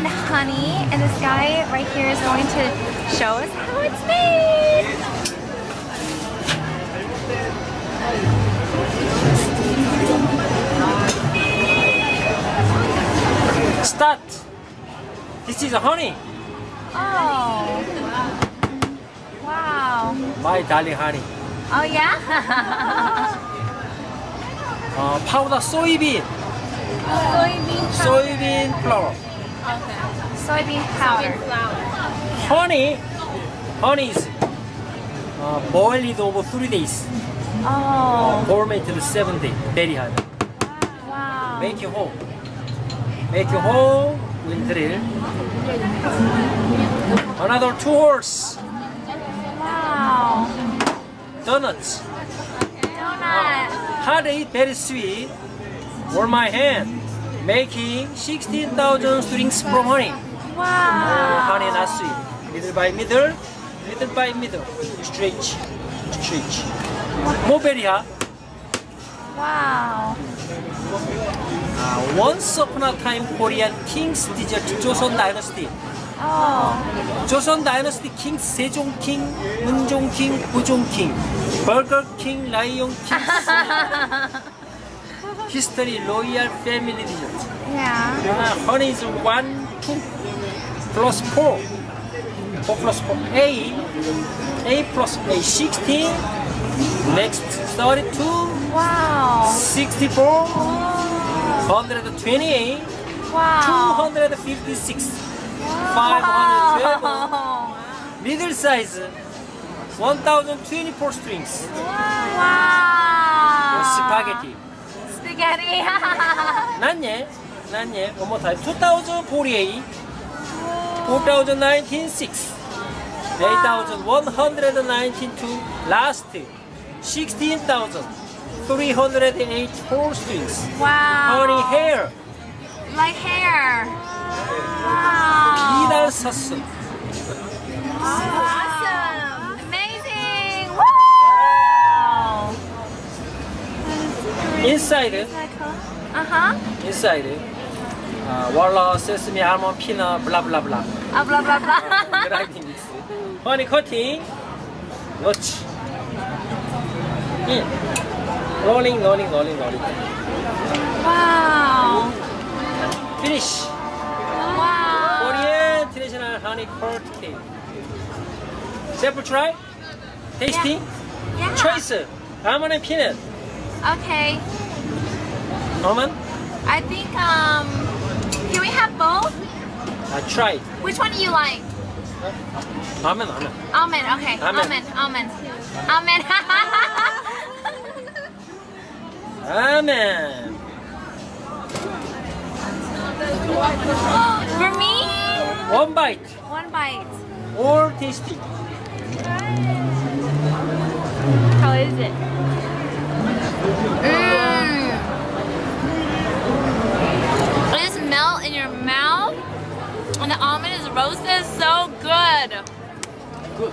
mentioned honey, and this guy right here is going to show us how it's made. Start. This is honey. Oh. Wow. My darling honey. Oh yeah? Powder soybean. Soybean flour. Okay. Soybean powder. Honey is boiled over 3 days. Oh. Fermented 7 days. Very hard. Wow. Make you whole. Make you whole. We'll drill. Another 2 hours. Wow. Donuts. Donut. Hard eat, very sweet. Hold my hand. Making 16,000 strings from honey. Wow. Honey not sweet. Middle by middle. Middle by middle. Stretch. Stretch. More very hot. Wow. Once upon a time, Korean king's dessert, Joseon Dynasty. Oh. Joseon Dynasty King, Sejong King, Eunjong King, Bujong King, Burger King, Lion King. History, royal family dessert. Yeah. Honey is 1, 2, plus 4. 4 plus 4. A plus A, 16. Next, 32. Wow. 64. 128. Wow. 256. 512. Middle size. 1024 strings. Wow. Spaghetti. Spaghetti. Not yet. One more time. 2048. 2019, 6. 8,192. Last. 16,384 strings. Wow. Honey hair. Like hair. Wow. 2달 샀어. Awesome. Amazing. Wow. Inside. Inside. Walnut, sesame, almond, peanut, blah blah blah. Blah blah blah. Grinding mix. Honey cutting. Notch. In. Rolling. Wow. Finish. Wow. Korean traditional honey curd cake. Sample try. Tasting. Yeah. Choice. Almond and peanut. Okay. Norman. I think can we have both? Try. Which one do you like? Almond. Almond. Okay. Almond. Almond. Amen. For me? One bite. One bite. All tasty. How is it? It just melt in your mouth, and the almond is roasted. So good. Good.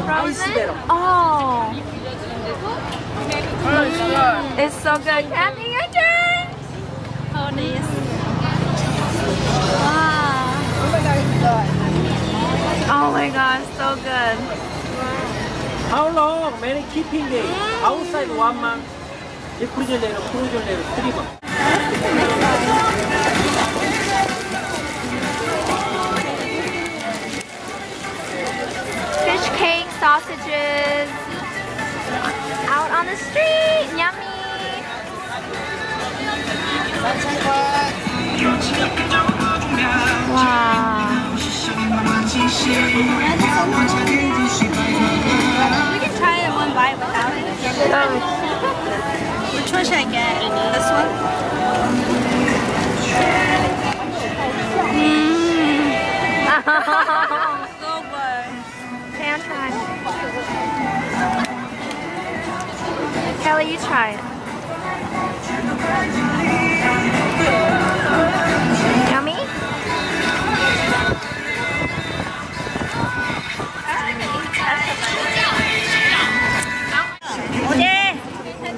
Frozen? Oh. It's so good. Kathy, your turn. Oh, nice. Wow. Oh my gosh, so good. How long? Many keeping days. Outside 1 month. Refrigerator, 3 months. Fish cake, sausages, out on the street, yummy. Wow. We can try it one bite without it. Which one should I get? This one? So good. Can try. Kelly, you try it. Yummy?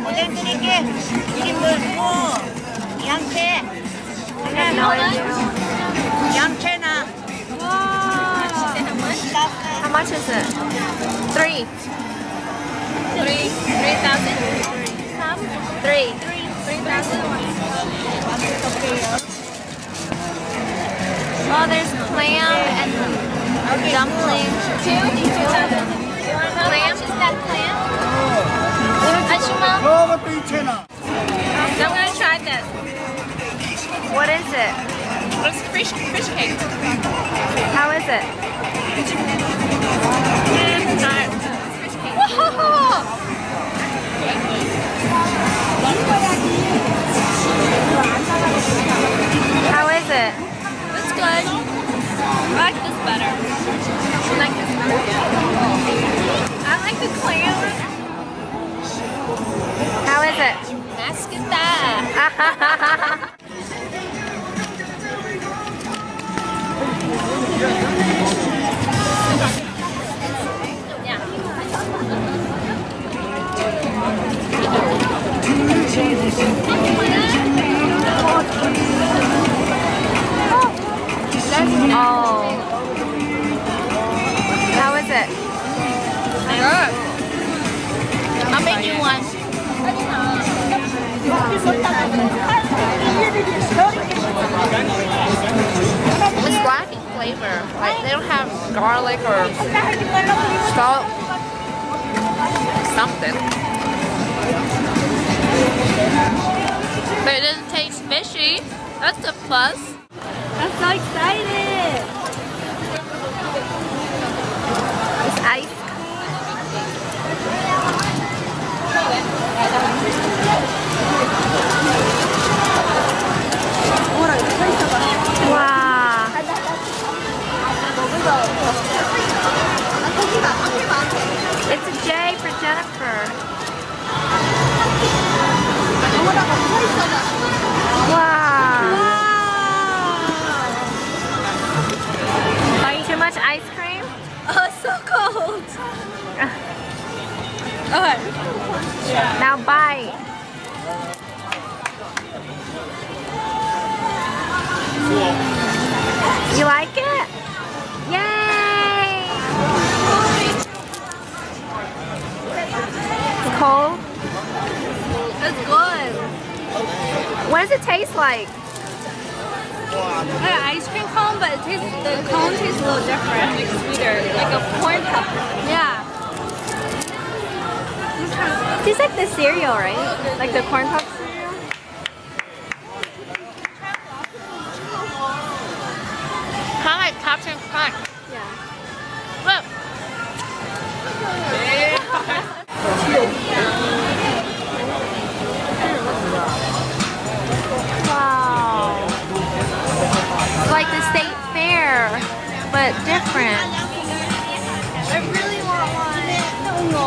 오뎅 드릴게요. much is it? 3,000? 3,000. Oh, there's clam and dumpling. Clam? Is that clam? Ajuma? I'm gonna try this. What is it? It's fish cake. How is it? Fish cake. Whoa! How is it? It's good. I like this better. I like this better. I like the clam. How is it? Mascota. Oh. How is it? Good. I'll make you one. It's lacking flavor. Like they don't have garlic or salt. Something. But it doesn't taste fishy. That's a plus. I'm so excited. It's ice. Wow. It's a J for Jennifer. Wow. Too much ice cream? Oh, it's so cold. Okay. Now bite. You like it? Yay! It's cold? It's good. What does it taste like? Like an ice cream cone, but the cone tastes a little different. Like sweeter. Like a corn puff. Yeah. Tastes like the cereal, right? Like the corn puff cereal? Kind of like Captain Crunch. Yeah. Look. Wow. It's like the state fair, but different. I really want one. No.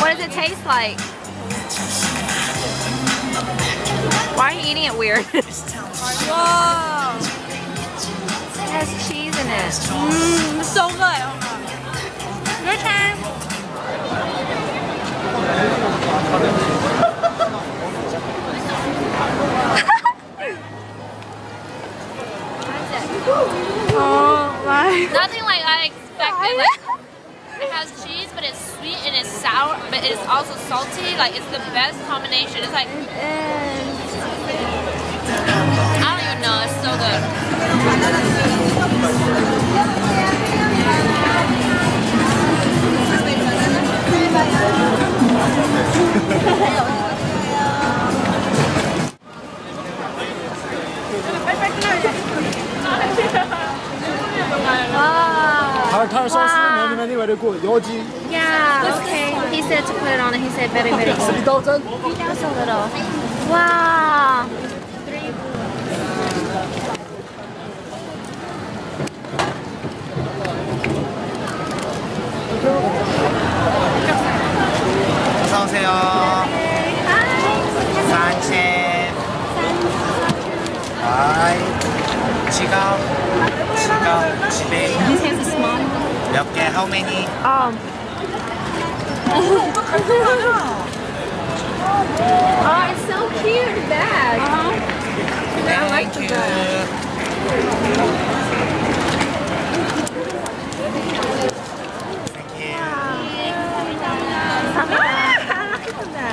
What does it taste like? Why are you eating it weird? Whoa. It has cheese in it. It's so good. Your turn. Oh my. Nothing like I expected. Like, it has cheese, but it's sweet and it's sour, but it's also salty. Like it's the best combination. It's like I don't even know. It's so good. Yeah, okay. He said to put it on and he said very, very good. 3,000? 3,000 little. Wow. 어서오세요. 산책. 하이. 지갑. 집에. This has a small. 몇 개? How many? Oh, it's so cute, the bag. I like the bag.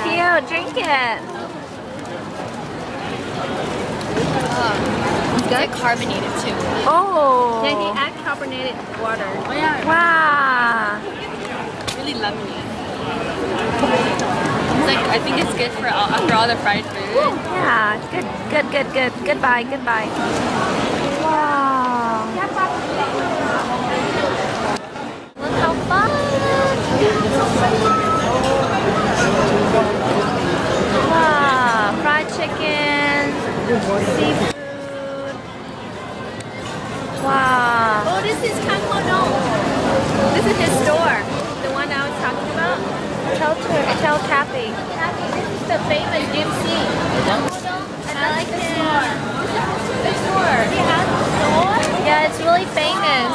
Cute, drink it. It's good. Carbonated too. Oh. Yeah, he add carbonated water. Oh yeah. Wow. Really lemony. It's like, I think it's good for all the fried food. Yeah, good. Goodbye. Wow. Look how fun. Wow, fried chicken, seafood. Wow. Oh, this is Kankono. This is his store. The one I was talking about. Tell Kathy. Kathy, this is the famous GMC. And I like the store. The store. He has the store? Yeah, it's really famous.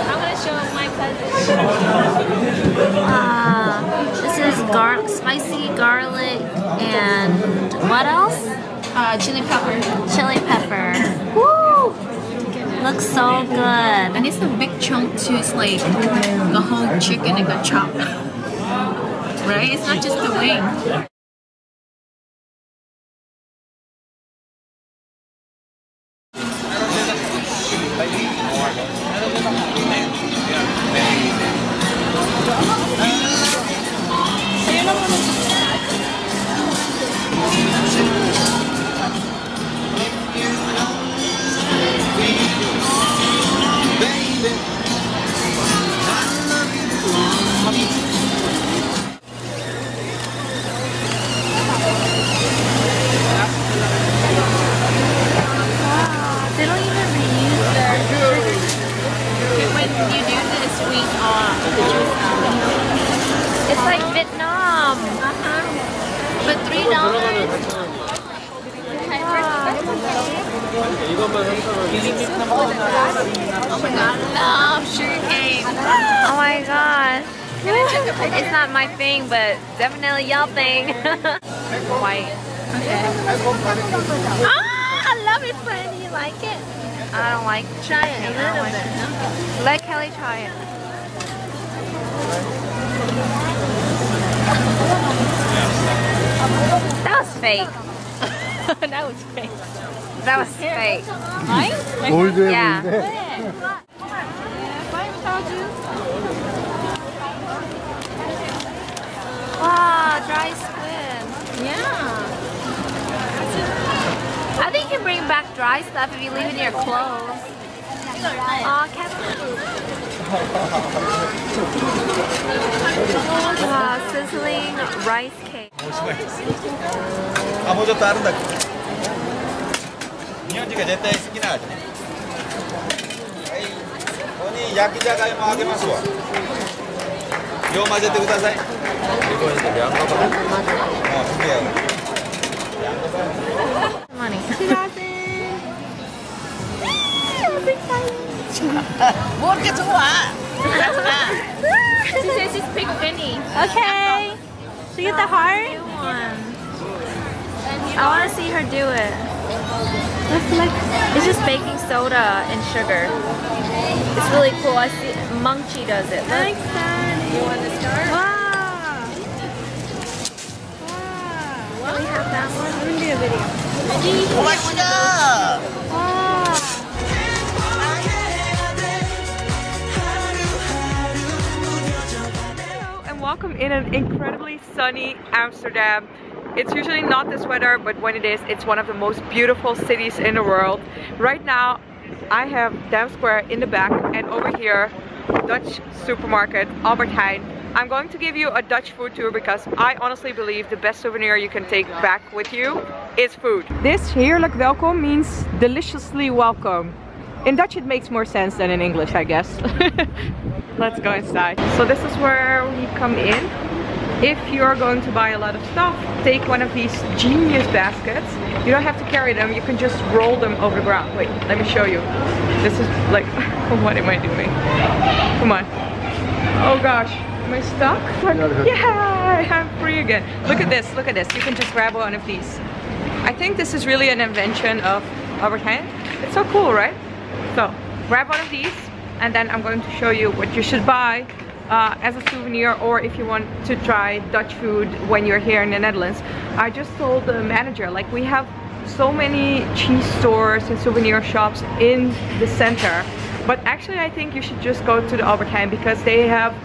I'm gonna show my cousin. This is spicy garlic and what else? Chili pepper. Chili pepper. Woo! Looks so good. And it's a big chunk too. It's like the whole chicken and the chop. Right? It's not just the wing. They don't even reuse their When you do this sweet the juice It's like Vietnam. But $3. Oh my god, I love sugarcane. Oh my gosh. It's not my thing, but definitely y'all thing. White. Okay. I love it, friend. You like it? I don't like it. Try it a little bit. Let Kelly try it. That was fake. That was great. That was fake. Mine? Yeah. Wow, dry squid. Yeah. I think you can bring back dry stuff if you leave it in your clothes. Aw, Kevin. Wow, sizzling rice cake. あ、もうちょっとあるんだっけ。日本人が絶対好きな味ね。はい。ここに焼きじゃがいもあげますわ。よう混ぜてください。이거 이제 양파 반. 준비해요. Money. 뭐 이렇게 좋아? She says she's picked Vinny. Okay. She get the heart? I want to see her do it. It's just baking soda and sugar. It's really cool. I see Mungchi does it. Look. You want to start? Wow. Can we have that one? Let me do a video. 맛있다. Wow. And welcome in an incredibly sunny Amsterdam. It's usually not this weather, but when it is, it's one of the most beautiful cities in the world. Right now, I have Dam Square in the back, and over here, Dutch supermarket, Albert Heijn. I'm going to give you a Dutch food tour because I honestly believe the best souvenir you can take back with you is food. This heerlijk welkom means deliciously welcome. In Dutch it makes more sense than in English, I guess. Let's go inside. So this is where we come in. if you're going to buy a lot of stuff, take one of these genius baskets. You don't have to carry them, you can just roll them over the ground. Wait, let me show you. This is like, what am I doing? Come on. Oh gosh, am I stuck? Yeah, I'm free again. Look at this, look at this. You can just grab one of these. I think this is really an invention of Albert Heijn. It's so cool, right? So, grab one of these, and then I'm going to show you what you should buy as a souvenir, or if you want to try Dutch food when you're here in the Netherlands. I just told the manager, like, we have so many cheese stores and souvenir shops in the center, but actually I think you should just go to the Albert Heijn, because they have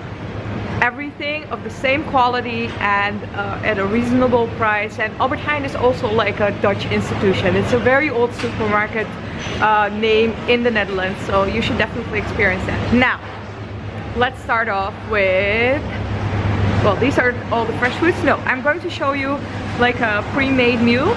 everything of the same quality and at a reasonable price. And Albert Heijn is also like a Dutch institution. It's a very old supermarket name in the Netherlands, so you should definitely experience that. Now, let's start off with, well, these are all the fresh foods. No, I'm going to show you like a pre-made meal,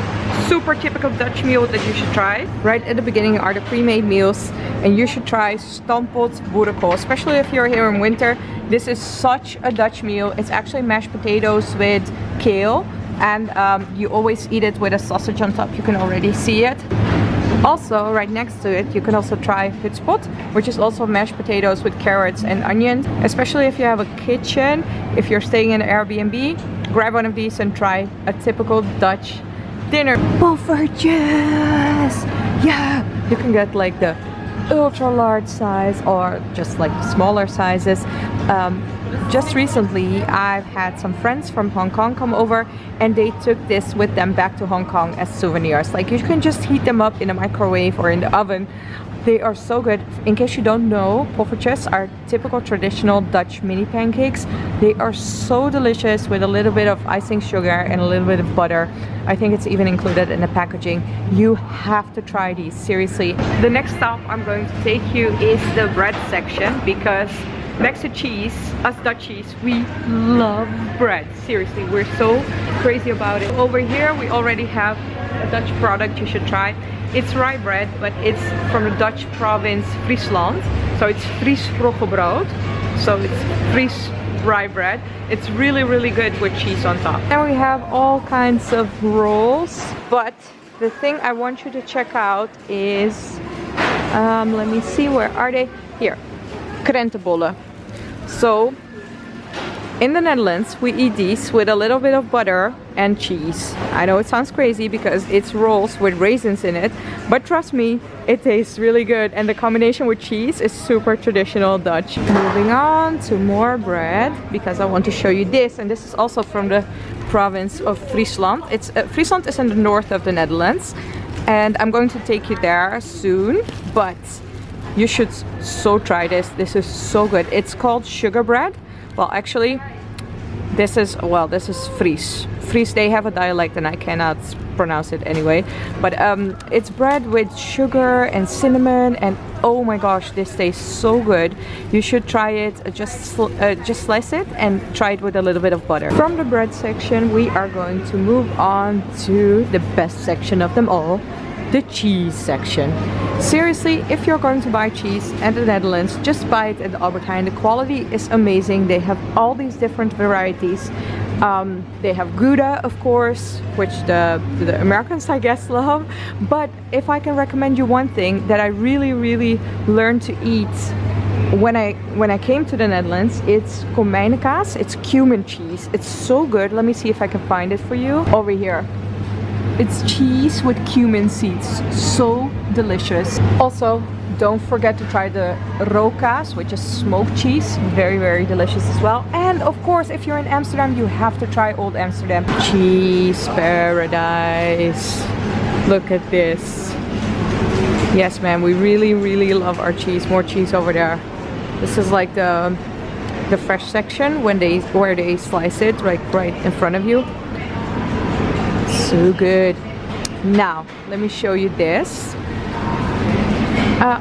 super typical Dutch meal that you should try. Right at the beginning are the pre-made meals, and you should try stampot boerenkool, especially if you're here in winter. This is such a Dutch meal. It's actually mashed potatoes with kale, and you always eat it with a sausage on top. You can already see it. Also, right next to it, you can also try hutspot, which is also mashed potatoes with carrots and onions. Especially if you have a kitchen, if you're staying in an Airbnb, grab one of these and try a typical Dutch dinner. Poffertjes! Yeah! You can get like the ultra large size or just like smaller sizes. Just recently I've had some friends from Hong Kong come over, and they took this with them back to Hong Kong as souvenirs. Like, you can just heat them up in a microwave or in the oven. They are so good. In case you don't know, poffertjes are typical traditional Dutch mini pancakes. They are so delicious with a little bit of icing sugar and a little bit of butter. I think it's even included in the packaging. You have to try these, seriously. The next stop I'm going to take you is the bread section, because next to cheese, us Dutchies, we love bread. Seriously, we're so crazy about it. Over here we already have a Dutch product you should try. It's rye bread, but it's from the Dutch province Friesland. So it's Fries roggebrood. So it's Fries rye bread. It's really, really good with cheese on top. And we have all kinds of rolls, but the thing I want you to check out is, let me see, where are they? Here, krentenbollen. So in the Netherlands we eat these with a little bit of butter and cheese. I know it sounds crazy because it's rolls with raisins in it, but trust me, it tastes really good, and the combination with cheese is super traditional Dutch. Moving on to more bread, because I want to show you this, and this is also from the province of Friesland. It's Friesland is in the north of the Netherlands, and I'm going to take you there soon, but you should so try this. This is so good. It's called sugar bread. Well, actually, this is Fries. Fries, they have a dialect and I cannot pronounce it anyway. But it's bread with sugar and cinnamon, and oh my gosh, this tastes so good. You should try it. Just slice it and try it with a little bit of butter. From the bread section, we are going to move on to the best section of them all, the cheese section. Seriously, if you're going to buy cheese in the Netherlands, just buy it at the Albert Heijn. The quality is amazing. They have all these different varieties. They have Gouda, of course, which the Americans, I guess, love. But if I can recommend you one thing that I really learned to eat when I came to the Netherlands, it's komijnenkaas. It's cumin cheese. It's so good. Let me see if I can find it for you. Over here. It's cheese with cumin seeds. So delicious. Also, don't forget to try the rokaas, which is smoked cheese. Very delicious as well. And of course, if you're in Amsterdam, you have to try Old Amsterdam. Cheese paradise. Look at this. Yes, man, we really love our cheese. More cheese over there. This is like the fresh section where they slice it right in front of you. So good. Now let me show you this.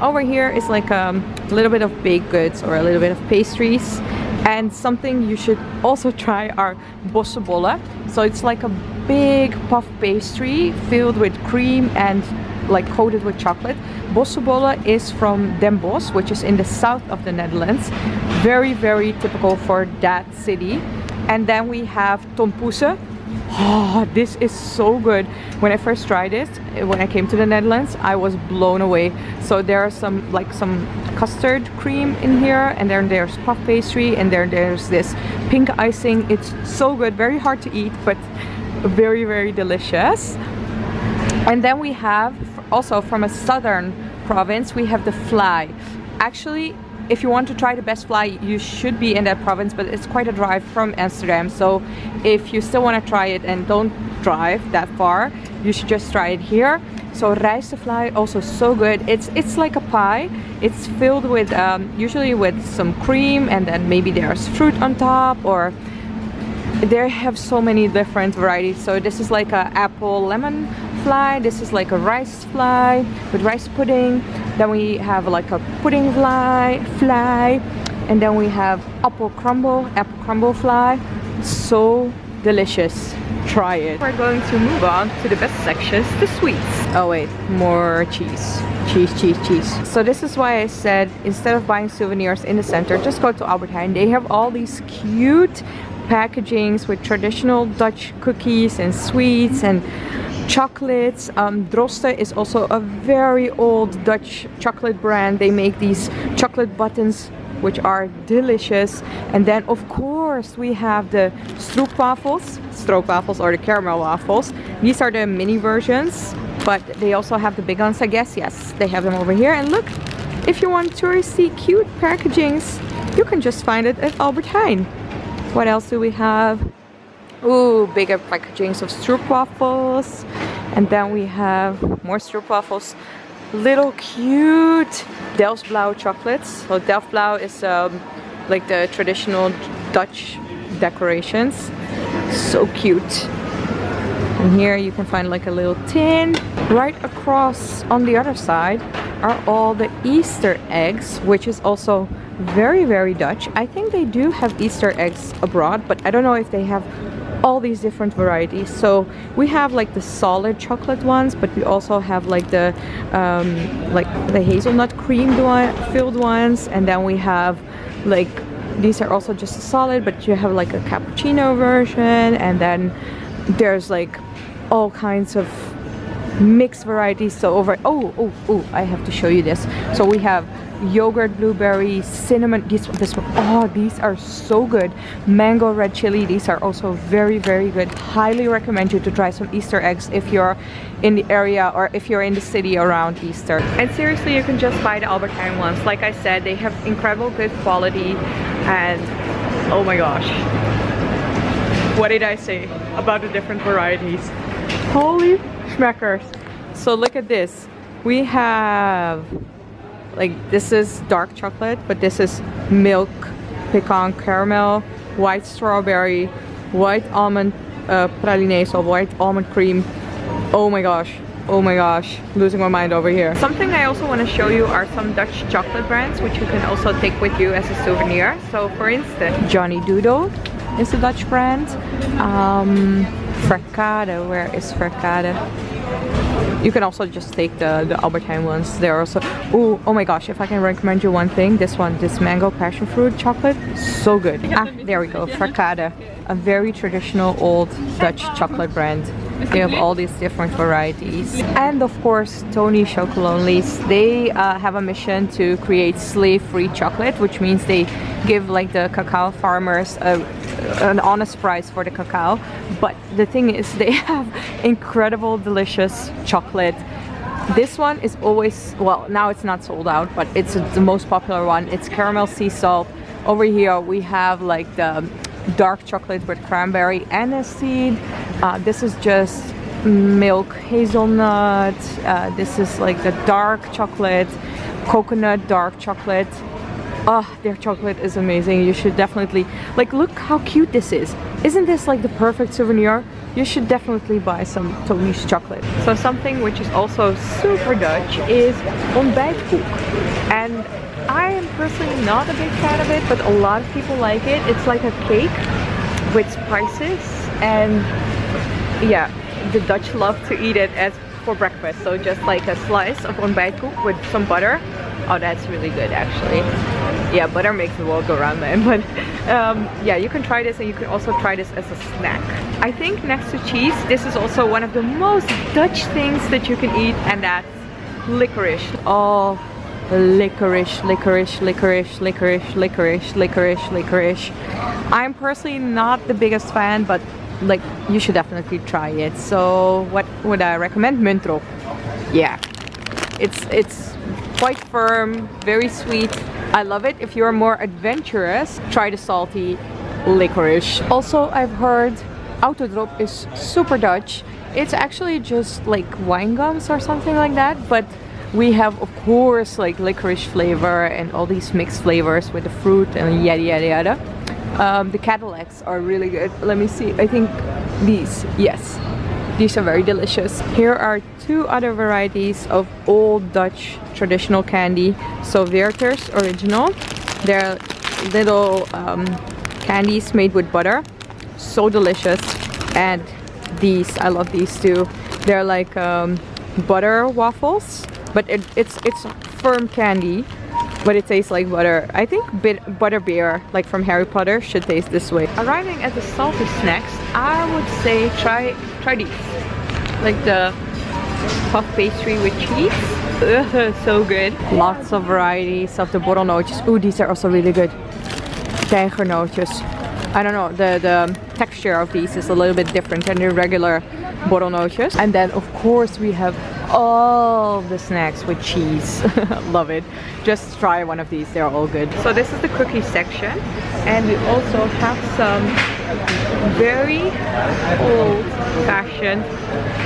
Over here is like a little bit of baked goods or a little bit of pastries, and something you should also try are bossenbollen. So it's like a big puff pastry filled with cream and like coated with chocolate. Bossenbollen is from Den Bosch, which is in the south of the Netherlands. Very typical for that city. And then we have tompoesen. Oh, this is so good. When I first tried it, when I came to the Netherlands, I was blown away. So there are some custard cream in here, and then there's puff pastry, and there's this pink icing. It's so good, very hard to eat, but very, very delicious. And then we have, also from a southern province, we have the fly. Actually, if you want to try the best fly, you should be in that province, but it's quite a drive from Amsterdam. So if you still want to try it and don't drive that far, you should just try it here. So rijstevlei, also so good. It's like a pie. It's filled with usually with some cream, and then maybe there's fruit on top, or they have so many different varieties. So this is like a apple lemon fly. This is like a rice fly with rice pudding. Then we have like a pudding fly, and then we have apple crumble fly. So delicious. Try it. We're going to move on to the best sections, the sweets. Oh wait, more cheese. Cheese. So this is why I said, instead of buying souvenirs in the center, just go to Albert Heijn. They have all these cute packagings with traditional Dutch cookies and sweets and chocolates. Droste is also a very old Dutch chocolate brand. They make these chocolate buttons which are delicious. And then of course we have the stroopwafels or the caramel waffles. These are the mini versions, but they also have the big ones, I guess. Yes, they have them over here. And look, if you want touristy cute packagings, you can just find it at Albert Heijn. What else do we have? Ooh, bigger packagings of stroopwafels. And then we have more stroopwafels. Little cute Delftsblauw chocolates. So Delftsblauw is like the traditional Dutch decorations. So cute. And here you can find like a little tin. Right across on the other side are all the Easter eggs, which is also very, very Dutch. I think they do have Easter eggs abroad, but I don't know if they have all these different varieties. So we have like the solid chocolate ones, but we also have like the hazelnut cream filled ones, and then we have like, these are also just solid, but you have like a cappuccino version, and then there's like all kinds of mixed varieties. So over, oh, I have to show you this. So we have yogurt, blueberry, cinnamon, this one. Oh, these are so good. Mango red chili, these are also very, very good. Highly recommend you to try some Easter eggs if you're in the area or if you're in the city around Easter. And seriously, you can just buy the Albert Heijn ones. Like I said, they have incredible good quality, and oh my gosh, what did I say about the different varieties? Holy schmeckers. So look at this. We have, like, this is dark chocolate, but this is milk, pecan caramel, white strawberry, white almond praline, so white almond cream. Oh my gosh, losing my mind over here. Something I also want to show you are some Dutch chocolate brands which you can also take with you as a souvenir. So for instance, Johnny Doodle is a Dutch brand. Verkade, where is Verkade? You can also just take the Albert Heijn ones. They're also, oh my gosh, if I can recommend you one thing, this mango passion fruit chocolate, so good. Ah, there we go, Verkade, a very traditional old Dutch chocolate brand. They have all these different varieties. And of course, Tony Chocolonely's, they have a mission to create slave-free chocolate, which means they give like the cacao farmers an honest price for the cacao. But the thing is, they have incredible, delicious chocolate. This one is always, well, now it's not sold out, but it's the most popular one. It's caramel sea salt. Over here we have like the dark chocolate with cranberry aniseed. This is just milk hazelnut. This is like the dark chocolate, coconut dark chocolate. Oh, their chocolate is amazing. You should definitely, like, look how cute this is. Isn't this like the perfect souvenir? You should definitely buy some Tony's chocolate. So something which is also super Dutch is ontbijtkoek. And I am personally not a big fan of it, but a lot of people like it. It's like a cake with spices, and yeah, the Dutch love to eat it as for breakfast. So just like a slice of ontbijtkoek with some butter. Oh, that's really good actually. Yeah, butter makes the world go round, man. But yeah, you can try this, and you can also try this as a snack. I think next to cheese, this is also one of the most Dutch things that you can eat, and that's licorice. Oh, licorice, licorice, licorice, licorice, licorice, licorice, licorice. I'm personally not the biggest fan, but like, you should definitely try it. So what would I recommend? Muntro. Yeah, it's quite firm, very sweet. I love it. If you're more adventurous, try the salty licorice. Also, I've heard Autodrop is super Dutch. It's actually just like wine gums or something like that, but we have, of course, like licorice flavor and all these mixed flavors with the fruit and yada yada yada. The Cadillacs are really good. Let me see. I think these, yes, these are very delicious. Here are two other varieties of old Dutch traditional candy. So Werther's Original. They're little candies made with butter. So delicious. And these, I love these too. They're like butter waffles, but it's firm candy, but it tastes like butter. I think butter beer, like from Harry Potter, should taste this way. Arriving at the salty snacks, I would say try these, like the puff pastry with cheese. Ugh, so good. Lots of varieties of the borrelnootjes. Ooh, these are also really good. Tijgernootjes. I don't know, the texture of these is a little bit different than the regular borrelnootjes. And then of course we have all the snacks with cheese. Love it. Just try one of these, they're all good. So this is the cookie section, and we also have some very old-fashioned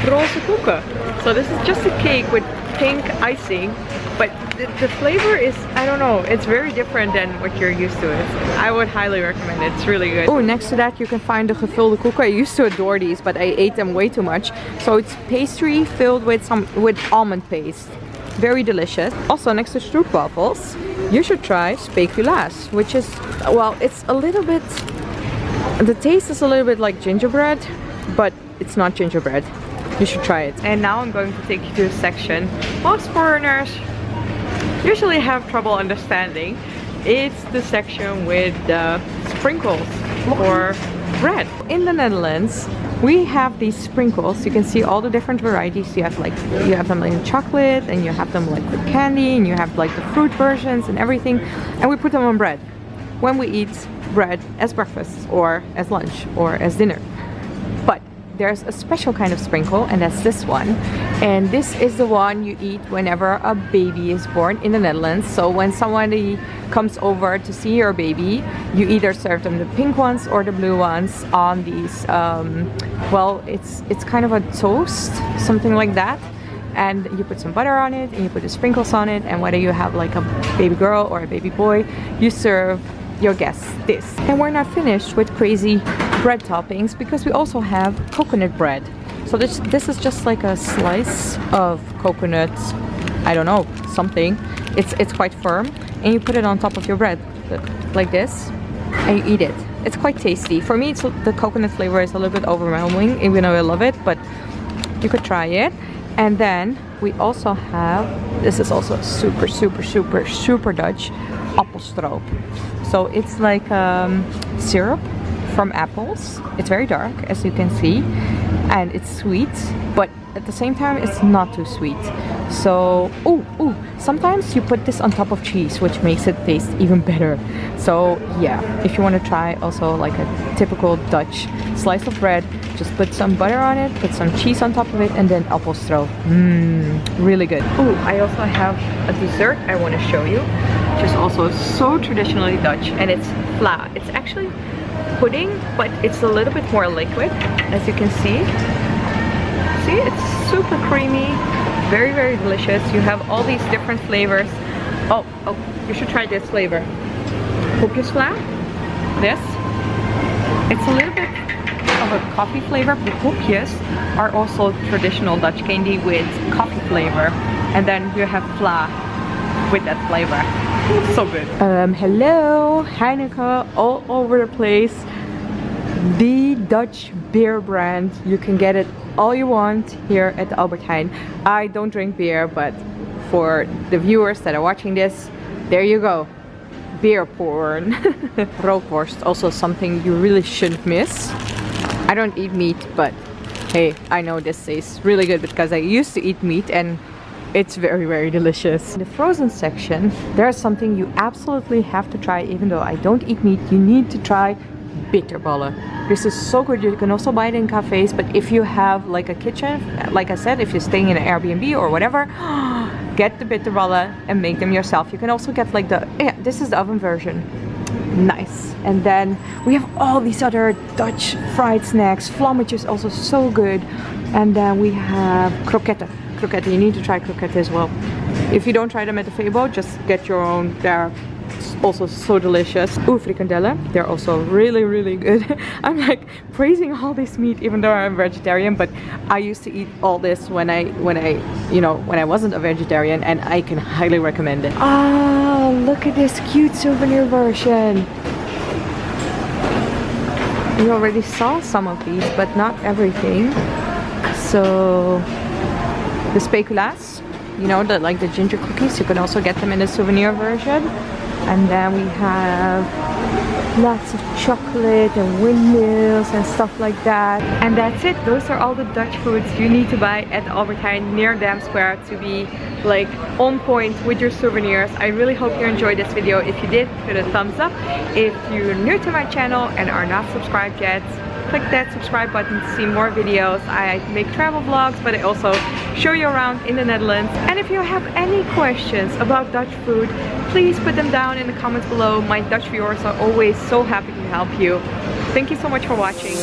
roze koeken. So this is just a cake with pink icing, but the flavor is, I don't know, it's very different than what you're used to. I would highly recommend it. It's really good. Oh, next to that you can find the gevulde koeken. I used to adore these, but I ate them way too much. So it's pastry filled with almond paste. Very delicious. Also, next to stroopwafels, you should try speculaas, which is, well, it's a little bit, the taste is a little bit like gingerbread, but it's not gingerbread. You should try it. And now I'm going to take you to a section most foreigners usually have trouble understanding. It's the section with the sprinkles or bread. In the Netherlands, we have these sprinkles. You can see all the different varieties. You have them in chocolate, and you have them like with candy, and you have like the fruit versions and everything. And we put them on bread when we eat bread as breakfast or as lunch or as dinner. But there's a special kind of sprinkle, and that's this one. And this is the one you eat whenever a baby is born in the Netherlands. So when somebody comes over to see your baby, you either serve them the pink ones or the blue ones on these, well, it's kind of a toast, something like that. And you put some butter on it, and you put the sprinkles on it, and whether you have like a baby girl or a baby boy, you serve your guests this. And we're not finished with crazy bread toppings, because we also have coconut bread. So this is just like a slice of coconut, I don't know, something. It's quite firm, and you put it on top of your bread like this, and you eat it. It's quite tasty. For me, the coconut flavor is a little bit overwhelming, even though I love it, but you could try it. And then we also have, this is also super Dutch, appelstroop. So it's like syrup from apples. It's very dark, as you can see, and it's sweet, but at the same time it's not too sweet. So sometimes you put this on top of cheese, which makes it taste even better. So yeah, if you want to try also like a typical Dutch slice of bread, just put some butter on it, put some cheese on top of it, and then appelstroop. Really good. Oh, I also have a dessert I want to show you, which is also so traditionally Dutch, and it's vla. It's actually pudding, but it's a little bit more liquid, as you can see. See, it's super creamy, very delicious. You have all these different flavors. Oh, you should try this flavor. Hoekjesvla. This. It's a little bit of a coffee flavor, but hoekjes are also traditional Dutch candy with coffee flavor. And then you have vla with that flavor. So good. Hello, Heineken all over the place. The Dutch beer brand. You can get it all you want here at the Albert Heijn. I don't drink beer, but for the viewers that are watching this, there you go. beer porn. Rookworst, also something you really shouldn't miss. I don't eat meat, but hey, I know this tastes really good because I used to eat meat and it's very, very delicious. In the frozen section, there's something you absolutely have to try. Even though I don't eat meat, you need to try bitterballen. This is so good. You can also buy it in cafes, but if you have like a kitchen, like I said, if you're staying in an Airbnb or whatever, get the bitterballen and make them yourself. You can also get like the, yeah, this is the oven version. Nice. And then we have all these other Dutch fried snacks. Vlammetje is also so good. And then we have kroketten. Kroketten, you need to try kroketten as well. If you don't try them at the Febo, just get your own. They're also so delicious. Ooh, frikandellen, they're also really, really good. I'm like praising all this meat even though I'm vegetarian, but I used to eat all this when I wasn't a vegetarian, and I can highly recommend it. Ah, look at this cute souvenir version. We already saw some of these, but not everything. So the speculaas, you know, like the ginger cookies, you can also get them in the souvenir version. And then we have lots of chocolate and windmills and stuff like that. And that's it. Those are all the Dutch foods you need to buy at the Albert Heijn near Dam Square to be like on point with your souvenirs. I really hope you enjoyed this video. If you did, put a thumbs up. If you're new to my channel and are not subscribed yet, click that subscribe button to see more videos. I make travel vlogs, but I also show you around in the Netherlands. And if you have any questions about Dutch food, please put them down in the comments below. My Dutch viewers are always so happy to help you. Thank you so much for watching.